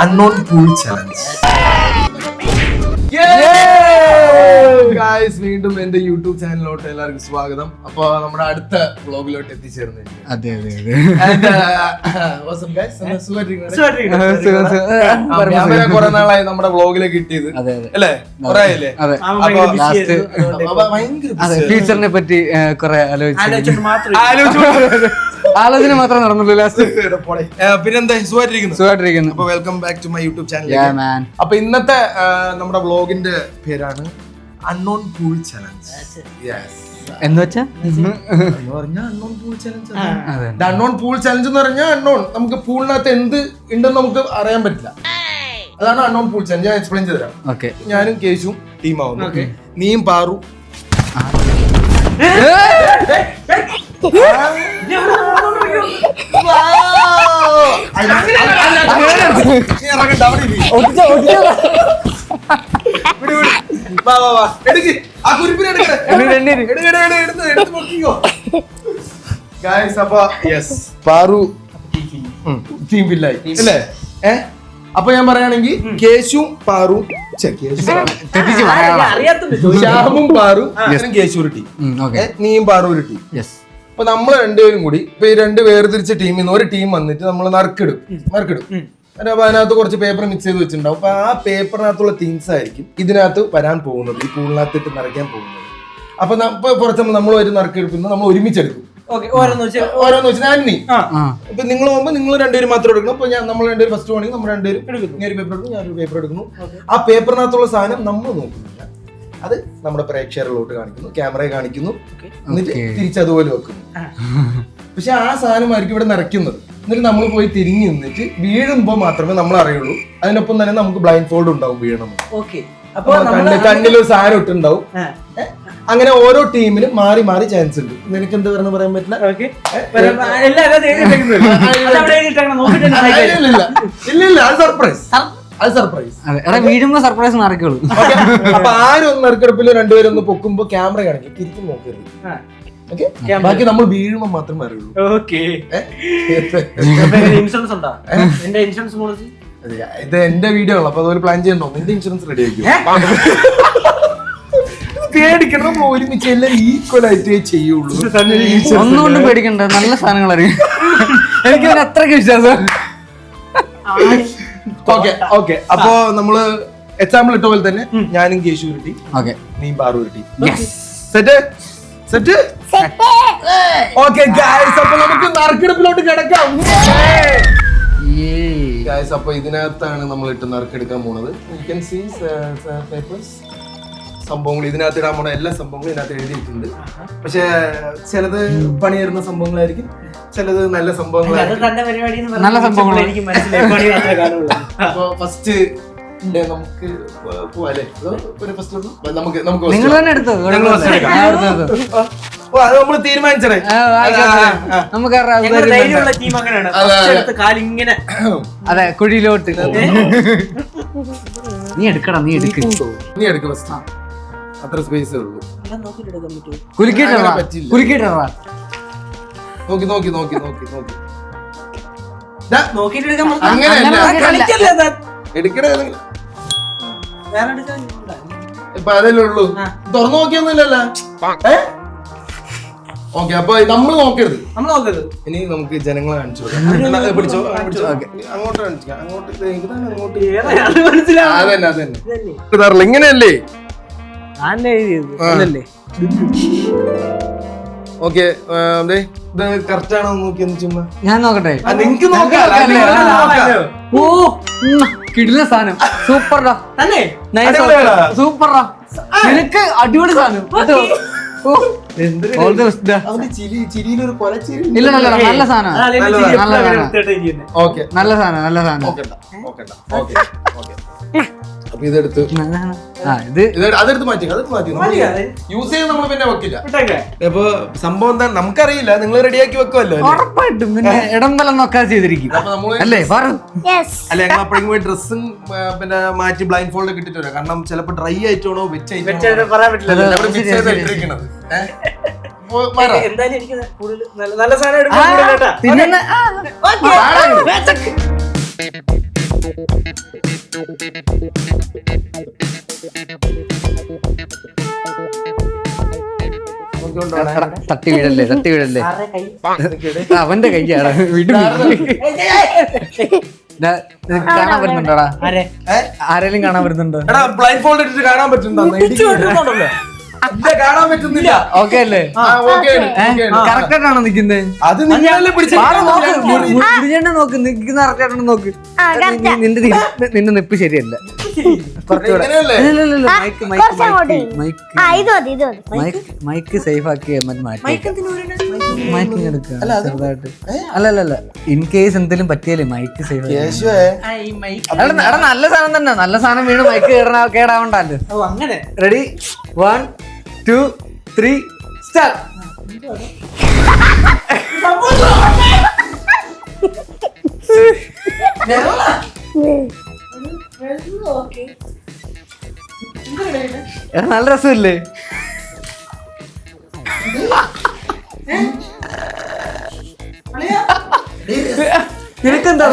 unknown pool challenge. Guys, വീണ്ടും എന്റെ YouTube ചാനലിലോട്ട് എല്ലാവർക്കും സ്വാഗതം. അപ്പൊ നമ്മുടെ അടുത്ത വ്ലോഗിലോട്ട് എത്തിച്ചേർന്നിരിക്കുന്നു. കുറെ നാളായി നമ്മുടെ വ്ലോഗിലേക്ക് കിട്ടിയത് അല്ലേ? ഫ്യൂച്ചറിനെ പറ്റി കുറെ ആലോചന മാത്രം നടന്നുള്ളൂ ലാസ്റ്റ്. പിന്നെന്താ, സുഖമായിട്ടിരിക്കുന്നു. അപ്പൊ welcome back to my YouTube channel. അപ്പൊ ഇന്നത്തെ നമ്മുടെ വ്ലോഗിന്റെ പേരാണ് അൺനോൺ പൂൾ ചലഞ്ച്. എന്ന് വെച്ചാ unknown pool challenge. Unknown pool challenge എന്ന് പറഞ്ഞാൽ അൺനോൺ, നമുക്ക് പൂളിനകത്ത് എന്ത് ഉണ്ടെന്ന് നമുക്ക് അറിയാൻ പറ്റില്ല. അതാണ് അൺനോൺ പൂൾ ചലഞ്ച്. ഞാൻ എക്സ്പ്ലെയിൻ ചെയ്തുതരാം. ഓക്കെ, ഞാനും കേശും ടീമാവുന്നു. നീയും പാറു പാറു ടീം വില്ലായി അല്ലേ? അപ്പൊ ഞാൻ പറയുകയാണെങ്കിൽ കേശുവും പാറും ശ്യാമും പാറും കേശു ഒരു ടീം, നീയും പാറും ഒരു ടീം. അപ്പൊ നമ്മൾ രണ്ടുപേരും കൂടി ഇപ്പൊ ഈ രണ്ട് വേർതിരിച്ച ടീമിൽ നിന്ന് ഒരു ടീം വന്നിട്ട് നമ്മൾ നറുക്കിടും. അപ്പൊ അതിനകത്ത് കുറച്ച് പേപ്പർ മിക്സ് ചെയ്ത് വെച്ചിട്ടുണ്ടാവും. അപ്പൊ ആ പേപ്പറിനകത്തുള്ള തിങ്സ് ആയിരിക്കും ഇതിനകത്ത് വരാൻ പോകുന്നത്, ഈ പൂളിനകത്ത് ഇട്ട് നിറയ്ക്കാൻ പോകുന്നത്. അപ്പൊ കുറച്ച് നമ്മൾ ഒരു നറുക്കെടുക്കുന്നു, നമ്മൾ ഒരുമിച്ചെടുക്കും. ഓരോന്ന് വെച്ച് ഞാൻ നീ ഇപ്പൊ നിങ്ങൾ പോകുമ്പോ നിങ്ങൾ രണ്ടുപേരും മാത്രം എടുക്കണം. അപ്പൊ നമ്മൾ രണ്ടുപേരും ഫസ്റ്റ് പോകണമെങ്കിൽ നമ്മൾ രണ്ടുപേരും ഞാൻ ഒരു പേപ്പർ എടുക്കും, ഞാനൊരു പേപ്പർ എടുക്കുന്നു. ആ പേപ്പറിനകത്തുള്ള സാധനം നമ്മൾ നോക്കുന്നില്ല, അത് നമ്മുടെ പ്രേക്ഷകരിലോട്ട് കാണിക്കുന്നു, ക്യാമറയെ കാണിക്കുന്നു, എന്നിട്ട് തിരിച്ചതുപോലെ വെക്കുന്നു. പക്ഷെ ആ സാധനമായിരിക്കും ഇവിടെ നിറയ്ക്കുന്നത്. എന്നിട്ട് നമ്മൾ പോയി തിരിഞ്ഞു നിന്നിട്ട് വീഴുമ്പോ മാത്രമേ നമ്മൾ അറിയുള്ളൂ. അതിനൊപ്പം തന്നെ നമുക്ക് ബ്ലൈൻഡ് ഫോൾഡ് ഉണ്ടാവും വീഴണം. കണ്ണിലൊരു സാധനം ഇട്ടുണ്ടാവും. അങ്ങനെ ഓരോ ടീമിനും മാറി മാറി ചാൻസ് ഉണ്ട്. നിനക്ക് എന്ത് പറഞ്ഞു പറയാൻ പറ്റില്ല. ഇല്ല, അത് സർപ്രൈസ്. വീഴുമ്പോ സർപ്രൈസ് നടക്കുള്ളൂ. അപ്പൊ ആരും ഒന്ന് നറുക്കെടുപ്പിൽ രണ്ടുപേരും ഒന്ന് പൊക്കുമ്പോ ക്യാമറ കാണിക്കും, തിരിച്ചും നോക്കരുത്. ബാക്കി നമ്മൾ വീഴുമ്പോ മാത്രമേ അറിയുള്ളൂ. ഇത് എന്റെ വീഡിയോ ആണ്, അപ്പൊ അതുപോലെ പ്ലാൻ ചെയ്യണ്ടോ? നിന്റെ ഇൻഷുറൻസ് റെഡി ആയിരിക്കും. പേടിക്കണം, നമ്മൾ ഒരുമിച്ച് എല്ലാം ഈക്വൽ ആയിട്ടേ ചെയ്യുള്ളൂ. ഒന്നുകൊണ്ടും പേടിക്കണ്ട, നല്ല സാധനങ്ങൾ അറിയാം. എനിക്ക് അത്രയ്ക്ക് വിശ്വാസം. ഓക്കെ, അപ്പൊ നമ്മള് എക്സാമ്പിൾ ഇട്ട പോലെ തന്നെ ഞാനും കേശു ഒരു ടീം, നീ പാറു ഒരു team. Set set okay guys, അപ്പൊ നമുക്ക് നറുക്കെടുപ്പിലോട്ട് കിടക്കാം. ഗായ്സ്, അപ്പൊ ഇതിനകത്താണ് നമ്മൾ ഇട്ട് നറുക്കെടുക്കാൻ പോണത്. യു ക്യാൻ സീ പേപ്പേഴ്സ്, സംഭവങ്ങൾ ഇതിനകത്ത് ഇടാൻ പോണ എല്ലാ സംഭവങ്ങളും ഇതിനകത്ത് എഴുതിയിട്ടുണ്ട്. പക്ഷെ ചിലത് പണിയേറുന്ന സംഭവങ്ങളായിരിക്കും, ചിലത് നല്ല സംഭവങ്ങളായിരിക്കും. നല്ല സംഭവങ്ങളായിരിക്കും. അപ്പൊ ഫസ്റ്റ് നമുക്ക് പോവാല്ലേ? നമുക്ക് നിങ്ങൾ തന്നെ എടുത്തോ, അത് നമ്മൾ തീരുമാനിച്ചേ. അതെ, കുഴിയിലോട്ട് നീ എടുക്കടാ, നീ എടുക്ക ഫസ്റ്റ്. അത്ര സ്പേസേ ഉള്ളൂ. കുലുക്കിട്ടാ നോക്കി നോക്കി നോക്കി നോക്കി നോക്കി എടുക്കണേ. ഇപ്പൊ അതല്ലേ ഉള്ളൂ, തുറന്നു നോക്കിയൊന്നുമില്ലല്ലോ. ഓക്കെ, അപ്പൊ നമ്മൾ നോക്കരുത്. ഇനി നമുക്ക് ജനങ്ങളെ കാണിച്ചു പിടിച്ചോ, അങ്ങോട്ട് കാണിക്കാം. അതന്നെ അതന്നെ, ഇങ്ങനെയല്ലേ? ഓക്കെ, ഇത് കറക്റ്റ് ആണോ നോക്കി ചുമ്മാ ഞാൻ നോക്കട്ടെ. നിങ്ങക്ക് നോക്കാം. ഓ, കിടിലൻ സാധനം, സൂപ്പർടാ, സൂപ്പർടാ, നിനക്ക് അടിപൊളി സാധനം. ചിരിയിലൊരു കൊലച്ചിരി. ഇല്ല, നല്ല സാധനം, നല്ല സാധനം. അപ്പൊ ഇതെടുത്ത് അതെടുത്ത് മാറ്റി യൂസ് ചെയ്യാൻ നമ്മൾ പിന്നെ വെക്കില്ല. അപ്പൊ സംഭവം എന്താ നമുക്കറിയില്ല, നിങ്ങൾ റെഡിയാക്കി വെക്കുമല്ലോ. ഉറപ്പായിട്ടും പിന്നെ ഇടം വലം നോക്കാൻ ചെയ്തിരിക്കും അല്ലേ? അല്ല, ഞങ്ങൾ അപ്പോഴേക്കും പോയി ഡ്രസ്സും പിന്നെ മാറ്റി ബ്ലൈൻഡ് ഫോൾഡ് ഇട്ടിട്ട് വരാം. കാരണം ചിലപ്പോ ഡ്രൈ ആയിട്ടാണോ വെച്ച് ഇട്ടിരിക്കണത്. എന്തായാലും എനിക്ക് നല്ല സാധനം എടുക്കാൻ തട്ടി വീഴല്ലേ അവന്റെ കൈയാണ് വിടും. കാണാൻ വരുന്നുണ്ടോടാ? ആരെങ്കിലും കാണാൻ വരുന്നുണ്ടോ? ബ്ലൈൻഡ് ഫോൾഡ് ഇട്ടിട്ട് കാണാൻ പറ്റുന്നുണ്ടോ? കാണാൻ പറ്റുന്നില്ല. ഓക്കെ അല്ലേ? കറക്റ്റ് ആയിട്ടാണോ നിക്കുന്നത്? അത് നിങ്ങളല്ലേ നോക്ക് നിക്കുന്ന കറക്റ്റ് ആയിട്ടാണോ നോക്ക്. നിന്റെ നിപ്പ് ശരിയല്ല. മൈക്ക് സേഫ് ആക്കി മൈക്ക് എടുക്കുക ചെറുതായിട്ട്. അല്ലല്ല ഇൻ കേസ് എന്തെങ്കിലും പറ്റിയാലേ മൈക്ക് സേഫ്. എടാ നല്ല സാധനം തന്നെ, നല്ല സാധനം വീണ് മൈക്ക് കേടാവണ്ടല്ലോ. Ready 1 2 3 start. നല്ല രസമില്ലേ? നിനക്കെന്താ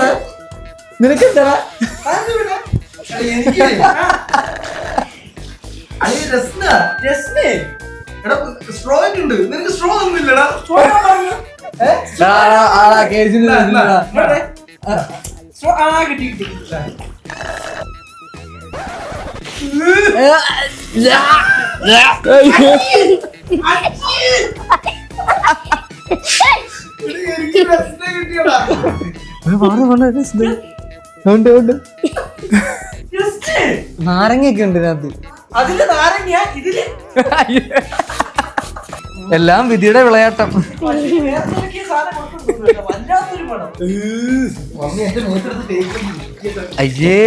നാരങ്ങയൊക്കെ ഉണ്ട് ഇതിനകത്ത്. എല്ലാം വിധിയുടെ വിളയാട്ടം. അയ്യേ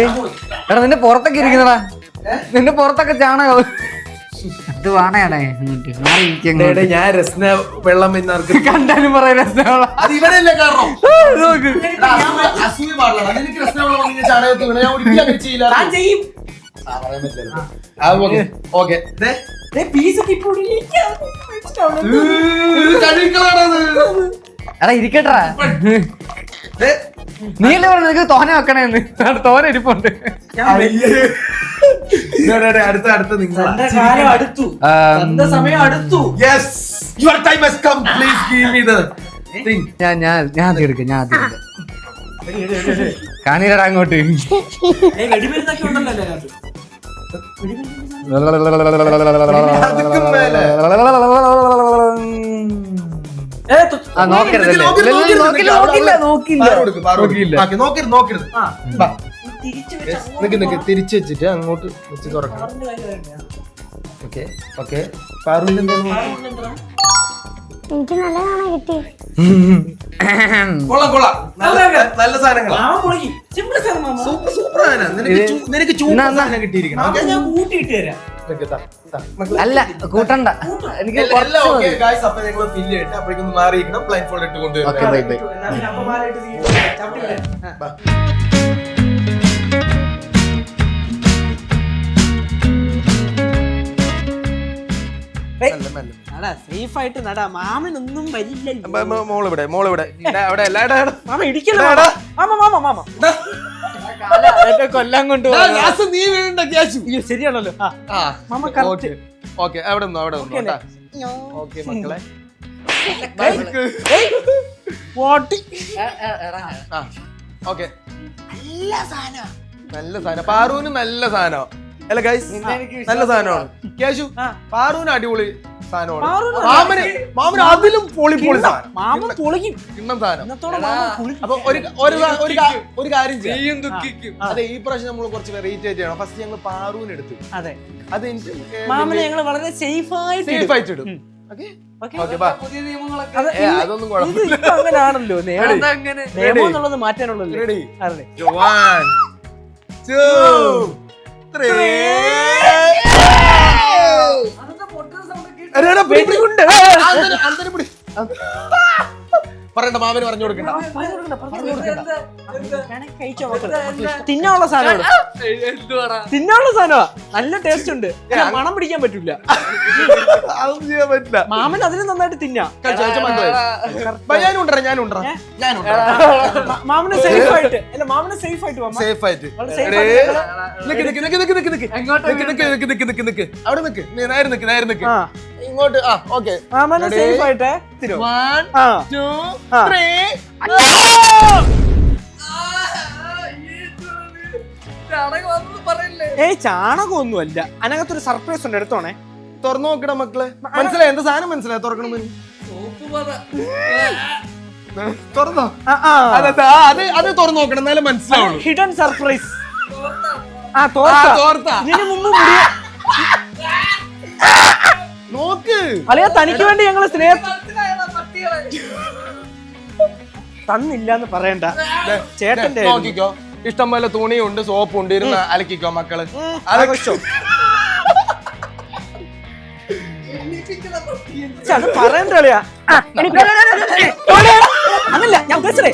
എടാ നിന്റെ പുറത്തൊക്കെ ഇരിക്കുന്നടാ, നിന്റെ പുറത്തൊക്കെ ചാണകം. അത് വാണയാണേ ഞാൻ രസ്ന വെള്ളം കണ്ടാലും പറയാം രസ്ന എടാ ഇരിക്കട്ടാ. നീയല്ലേ പറഞ്ഞു നിനക്ക് തോന വെക്കണേന്ന്. തോന ഇരിപ്പുണ്ട്. അടുത്ത ഞാൻ എടുക്കാം. കാണിരടാ അങ്ങോട്ട്. തിരിച്ചു വെച്ചിട്ട് അങ്ങോട്ട് വെച്ച് തുറക്കണം. Okay okay. പാറുവിന് എനിക്ക് നല്ല സാധനം കിട്ടി. കൊള്ളാം കൊള്ളാം, നല്ല സാധനങ്ങളാണ്. നിനക്ക് ചൂടാണ് കിട്ടിയിരിക്കണം. അല്ല കൂട്ടണ്ട, എനിക്ക് ഫില്ല് ചെയ്തിട്ട് അപ്പോഴേക്കും മാറിയിരിക്കണം. ബ്ലൈൻഡ് ഫോൾഡ് ഇട്ട് കൊണ്ടുവരും. Bye bye. സേഫ് ആയിട്ട് നടാ, മാമനൊന്നും വരില്ല. മോളിവിടെ മോളിവിടെ അവിടെ മാമ ഇടിക്കല്ലോ. മാമ കൊല്ലാൻ കൊണ്ട് നീ വീണ്ട ഗ്യാസ്. ശരിയാണല്ലോ. മാമ ഓക്കെ അവിടെ നിന്നോ. ഓക്കെ മക്കളെ ഓക്കെ. നല്ല സാധനം പാറുവിന്, നല്ല സാധനം അല്ല ഗൈസ്, നല്ല സാധനമാണ്. ക്യാഷു പാറുവിന് അടിപൊളി സാധനമാണ്. മാമന് അതിലും പൊളി സാധനം. മാമൻ പൊളിക്കും കിണ്ണം സാധനം. അപ്പൊ ഒരു കാര്യം ചെയ്യും, അതെ ഈ പ്രാവശ്യം നമ്മൾ കുറച്ച് വെറൈറ്റി ആയിട്ട് ചെയ്യണം. ഫസ്റ്റ് ഞങ്ങൾ പാറുവിന് എടുത്തു. അതെ അത് മാമനെ ഞങ്ങൾ വളരെ സേഫ് ആയിട്ട് ഇടും. അതൊന്നും കുഴപ്പമില്ല. അങ്ങനെയാണല്ലോ നിയമം എന്നുള്ളത് മാറ്റാനുള്ളത്. പറയണ്ട, മാമന് പറഞ്ഞു കൊടുക്കണ്ട. തിന്നാനുള്ള സാധനം, തിന്നാനുള്ള സാധനമാ. നല്ല ടേസ്റ്റ് ഉണ്ട് മണം പിടിക്കാൻ പറ്റൂല. അതൊന്നും ചെയ്യാൻ പറ്റില്ല. മാമൻ അതിന് നന്നായിട്ട് തിന്നാം. മാമന് സേഫ് ആയിട്ട് അല്ല മാമന് സേഫ് ആയിട്ട് പോവാം. സേഫ് ആയിട്ട് വളരെ safe എടേ. ആയിട്ട് നിക്ക് നിക്ക് നിക്ക് നിക്ക് നിക്ക് നിക്ക്. നിക്ക് നിക്ക് നിക്ക്. അവിടെ നിക്ക്. നീ നേരെ നിക്ക് നേരെ നിക്ക്. ആ. ഇങ്ങോട്ട് ഓക്കെ. മാമന് സേഫ് ആയിട്ട് തരും. 1 ആ. 2 ആ. 3. ഏയ് ചാണകമൊന്നുമല്ല, അതിനകത്തൊരു സർപ്രൈസ് ഉണ്ട്, എടുത്തോണേ. തുറന്നു നോക്കടാ മക്കളെ. മനസ്സിലായി എന്താ സാധനം മനസ്സിലായി? തുറക്കണം തുറന്നോ? അത് തുറന്നു നോക്കണം എന്നാലും മനസ്സിലാവുള്ളൂ. Hidden surprise. തോർത്ത ഇതിനു മുമ്പ് മുടി- നോക്ക്. അളിയാ തനിക്ക് വേണ്ടി ഞങ്ങള് തന്നില്ലാന്ന് പറയണ്ട. ചേട്ടന്റെ നോക്കിക്കോ, ഇഷ്ടം പോലെ തുണിയുണ്ട്, സോപ്പുണ്ട്, ഇരുന്ന് അലക്കിക്കോ മക്കള്. ആഘോഷം. അത് പറയണ്ട അളിയാ. അങ്ങല്ല ഞാൻ ഉദ്ദേശിച്ചേ.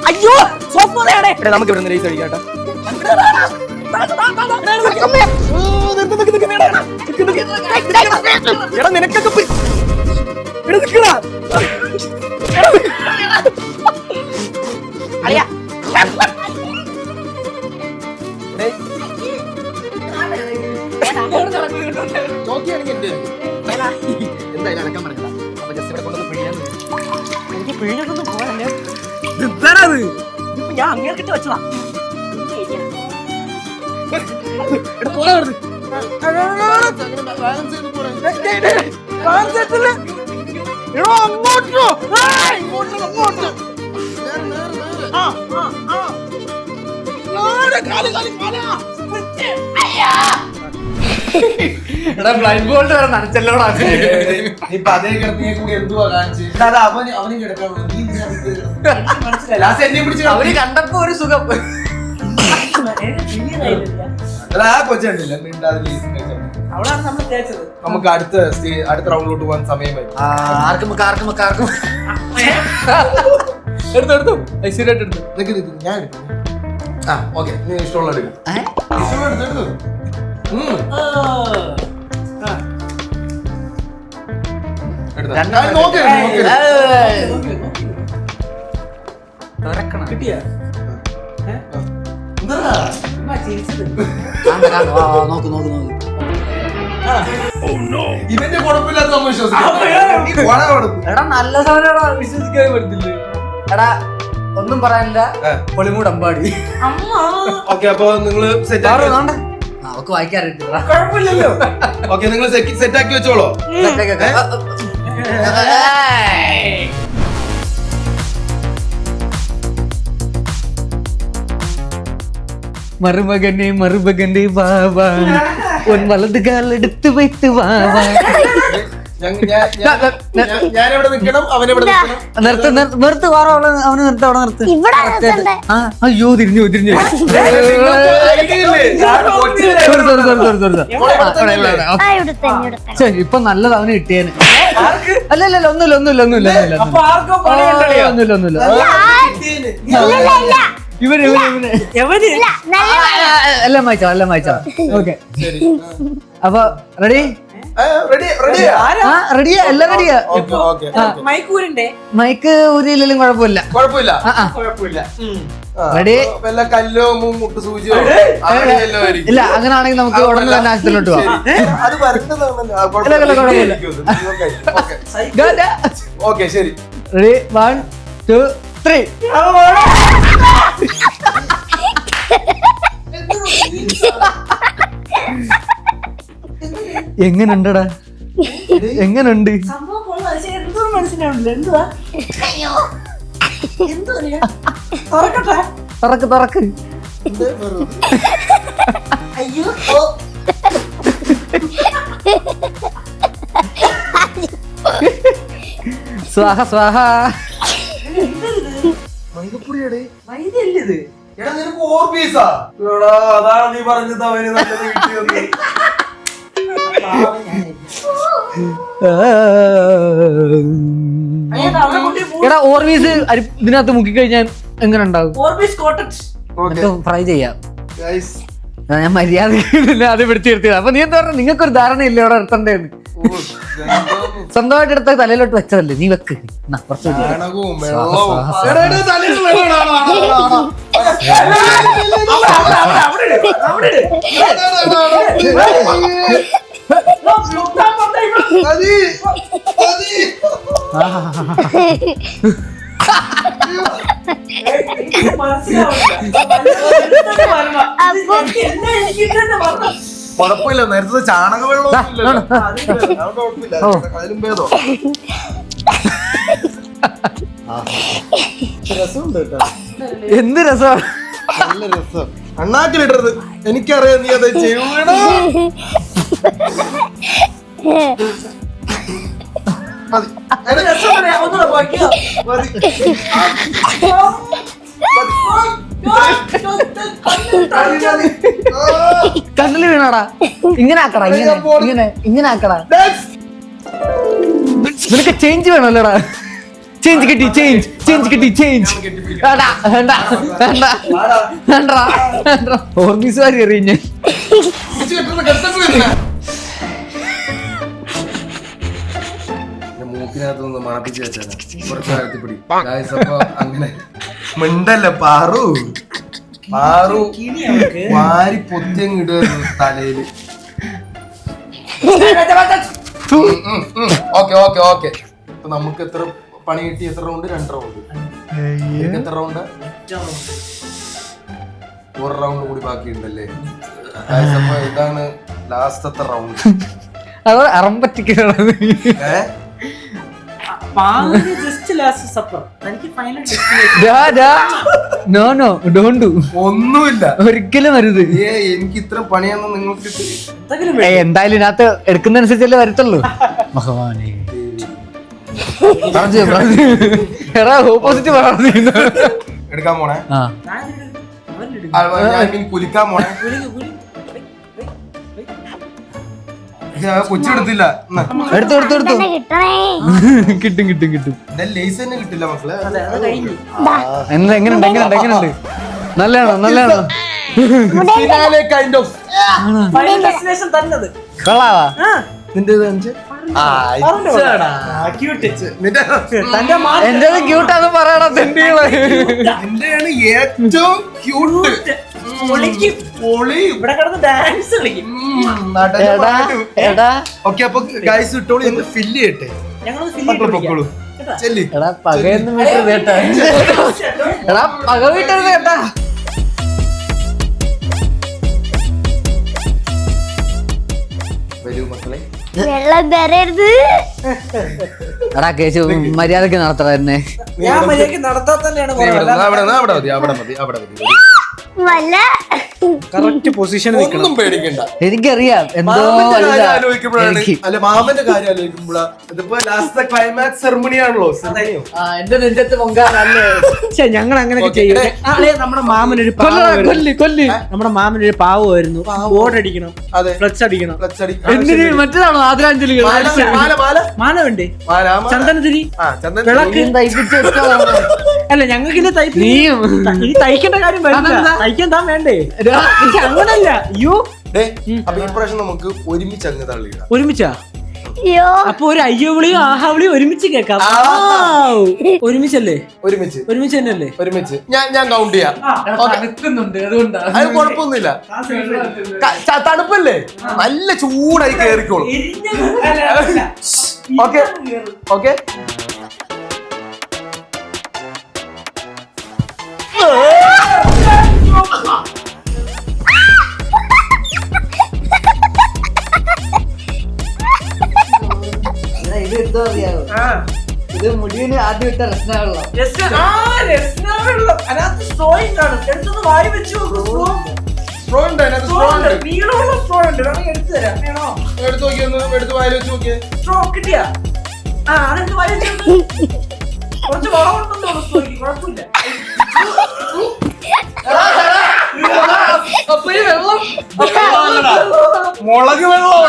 അയ്യോ നമുക്ക് ഇവിടെ റേസ് കഴിക്കാട്ടോ. എടാ നിനക്കൊക്കെ എനിക്ക് പിഴിഞ്ഞൊന്നും പോകാനല്ലേ. ഞാൻ അങ്ങനെ കിട്ടി വെച്ചതാ. ബ്ലൈൻഡ് ബോൾഡ് വരെ നനച്ചല്ലോടാ. ഇപ്പൊ അതേ കിടത്തിയെ കൂടി എന്തുവാ കാണിച്ച് അവനും കിടക്കാനുള്ളൂ. അവര് കണ്ടപ്പോ ഒരു സുഖം. കൊച്ചുണ്ടില്ല നമുക്ക് അടുത്ത റൗണ്ടിലോട്ട് പോകാൻ സമയമായി. എടുത്തു ഐശ്വര്യായിട്ട് എടുത്തു. ഞാൻ എടുക്കും. ഓക്കെ, നീ ഇഷ്ടമുള്ള എടുക്കും. കിട്ടിയാ നോക്ക് നോക്ക് നോക്ക്. ഇവന്റെ കുഴപ്പമില്ലാത്ത നമ്മൾ വിശ്വസിക്കാം. എടാ നല്ല സാധനം വിശ്വസിക്കാൻ പറ്റില്ലേ? എടാ ഒന്നും പറയാനില്ല. പൊളിമൂട് അമ്പാടി. ഓക്കെ, അപ്പൊ നിങ്ങള് സെറ്റ് അവക്ക് വായിക്കാറില്ല. കുഴപ്പമില്ലല്ലോ. ഓക്കെ, നിങ്ങൾ സെറ്റ് ആക്കി വെച്ചോളോ. மருமகனே மருமகனே வா வா உன் வலது கால் எடுத்து வைத்து வா வா. ഞാനിവിടെ നിൽക്കണം, അവനെവിടെ നിൽക്കണം. നിർത്ത് നിർത്ത് വാറ അവന് നിർത്ത് അവിടെ നിർത്ത്. അയ്യോ തിരിഞ്ഞു തിരിഞ്ഞു. ഇപ്പൊ നല്ലത് അവന് കിട്ടിയേന്. അല്ലല്ല ഒന്നുമില്ല ഒന്നുമില്ല ഒന്നുമില്ല ഒന്നുമില്ല ഒന്നുമില്ല. ഇവന് എല്ലാം വായിച്ചോ എല്ലാം വായിച്ചോ. ഓക്കെ, അപ്പൊ റെഡി? റെഡിയാ, എല്ലാം റെഡിയാ. മൈക്ക് ഊരിയില്ലെങ്കിലും കുഴപ്പമില്ല. റെഡി? കല്ലോ മുട്ട് സൂചിയോ ഇല്ല, അങ്ങനെയാണെങ്കിൽ നമുക്ക് ഉടനെ തന്നെ ആശുപത്രിയിലോട്ട് പോവാം. ഓക്കെ ശരി. റെഡി? 1 2 3. എങ്ങനുണ്ടടാ? എങ്ങനുണ്ട്? തുറക്ക് തുറക്ക്. സ്വാഹ സ്വാഹ. അതാണ് നീ പറഞ്ഞത് അവന് നല്ലത് കിട്ടിയത്. എടാ ഓർബീസ് ഇതിനകത്ത് മുക്കിക്കഴിഞ്ഞാൽ എങ്ങനെ ഉണ്ടാവും? ഫ്രൈ ചെയ്യാം. ഞാൻ മര്യാദ അത് പിടിച്ചു നിർത്തിയത്. അപ്പൊ നീ എന്താ പറഞ്ഞ നിങ്ങൾക്കൊരു ധാരണയില്ല ഇവിടെ നിർത്തണ്ടേന്ന്. സ്വന്തമായിട്ട് എടുത്ത തലയിലോട്ട് വെച്ചതല്ലേ, നീ വെക്ക്. കുറച്ച് കുഴപ്പമില്ല, നേരത്തെ ചാണക വെള്ളം അതിലും ഭേദോ. രസമുണ്ട് കേട്ടോ, എന്ത് രസമാണ്. നല്ല രസം. അണ്ണാക്കിലിടരുത്, എനിക്കറിയാം നീ അത് ചെയ്യണോ. കണ്ണില് വീണാടാ. ഇങ്ങനെ ആക്കടാ, ഇങ്ങനെ ആക്കടാ. നിനക്ക് ചേഞ്ച് വേണല്ലോടാ. ചേഞ്ച് കിട്ടി, ചേഞ്ച് കിട്ടി, ചേഞ്ച്. ഓർമ്മീസ് വാരി എറിയ. മൂക്കിനകത്തൊന്ന് മണപ്പിച്ച് വെച്ചാൽ കുറച്ച് കാര്യത്തിൽപ്പിടി. അപ്പൊ അങ്ങനെ മിണ്ടല്ല പാറു വാരി പൊത്തിയങ്ങിടുക തലയില്. ഓക്കെ ഇപ്പൊ നമുക്ക് എത്ര പണി കിട്ടി? എത്ര റൗണ്ട്? 2 റൗണ്ട്. എത്ര റൗണ്ട്? 1 റൗണ്ട് കൂടി ബാക്കിയുണ്ടല്ലേ. അപ്പൊ ഇതാണ് ലാസ്റ്റത്തെ റൗണ്ട്. അത് അറമ്പറ്റിക്കാണ്. ഒന്നുമില്ല, ഒരിക്കലും വരുത്. എനിക്ക് ഇത്ര പണിയാന്ന് നിങ്ങൾക്ക് എന്തായാലും ഇതിനകത്ത് എടുക്കുന്നതനുസരിച്ചല്ലേ വരത്തുള്ളൂ. ഭഗവാനെ ഓപ്പോസിറ്റ് എടുക്കാൻ പോണേ, കുലിക്കാൻ പോണേ. കൊച്ചെടുത്തില്ല, എടുത്തു കിട്ടും ലേസ് തന്നെ കിട്ടില്ല മക്കളെ. എങ്ങനെയുണ്ട് നല്ലതാണോ? കൊള്ളാവാ. നിന്റെ എന്റെ ക്യൂട്ടാന്ന് പറയണ തെണ്ടികള്. നിന്റെയാണ് ഏറ്റവും ക്യൂട്ട്. ഓക്കെ, അപ്പൊ ഗൈസ് ഇട്ടോളൂ, എന്ന് ഫില്ല് ചെയ്യട്ടെ. പൊക്കോളൂ, ചെല്ലി. എടാ പകയൊന്നും വീട്ടരുത് കേട്ടാ. എടാ പക വീട്ടരുത് കേട്ടാ. വരൂ മക്കളെ. വെള്ളം തരരുത്. എടാ കേശു മര്യാദക്ക് നടത്തണേ. ഞാൻ മര്യാദക്ക് നടത്താൻ തന്നെയാണ് അവിടെ മതി. വല്ല കറക്റ്റ് പൊസിഷൻ ഒന്നും പേടിക്കണ്ട. എനിക്കറിയാം എന്തോ അല്ല മാമന്റെ കാര്യം ആലോചിക്കുമ്പോഴാ. ഇതിപ്പോ ലാസ്റ്റ് ക്ലൈമാക്സ് സെറമണി ആണല്ലോ. എന്റെ നെഞ്ചത്ത് പൊങ്കാലല്ലേ. ഞങ്ങൾ അങ്ങനെയൊക്കെ ചെയ്യും. നമ്മുടെ മാമനൊരു നമ്മുടെ മാമനൊരു പാവമായിരുന്നു. ബോർഡ് അടിക്കണം, ഫ്ലക്സ് അടിക്കണം. എന്തിന്? മറ്റേതാണോ ആദരാഞ്ജലികൾ? മാല വേണ്ടേ? ചന്ദനത്തിരി വിളക്ക് അല്ല ഞങ്ങൾക്ക് ഇനി തയ്ക്കേണ്ട കാര്യം വരില്ല. തയ്ക്കാൻ താൻ വേണ്ടേ? അങ്ങനല്ല. അയ്യോ, അപ്പൊ ഈ പ്രാവശ്യം നമുക്ക് ഒരുമിച്ച് അങ്ങ് തള്ളിയിടാം. ഒരുമിച്ചാ? അപ്പൊ ഒരു അയ്യോ വിളിയും ആഹാ വിളിയും ഒരുമിച്ച് കേൾക്കാം. ഒരുമിച്ചല്ലേ? ഒരുമിച്ച് തന്നെയല്ലേ? ഒരുമിച്ച് ഞാൻ കൗണ്ട് ചെയ്യാം. അത് കുഴപ്പമൊന്നുമില്ല. തണുപ്പല്ലേ, നല്ല ചൂടായി കേറിക്കോളും. ഓക്കെ ഇത് എന്തോ അറിയാവോ? ഇത് മുടിവിന് ആദ്യം ഇട്ട രസ്നാവെള്ളം. എടുത്ത് വായിൽ വെച്ച് നോക്കിയേ. മുളക് വെള്ളം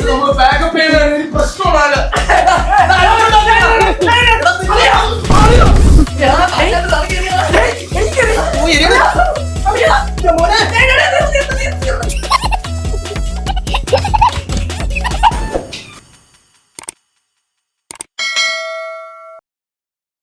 നമ്മൾ ബാഗ്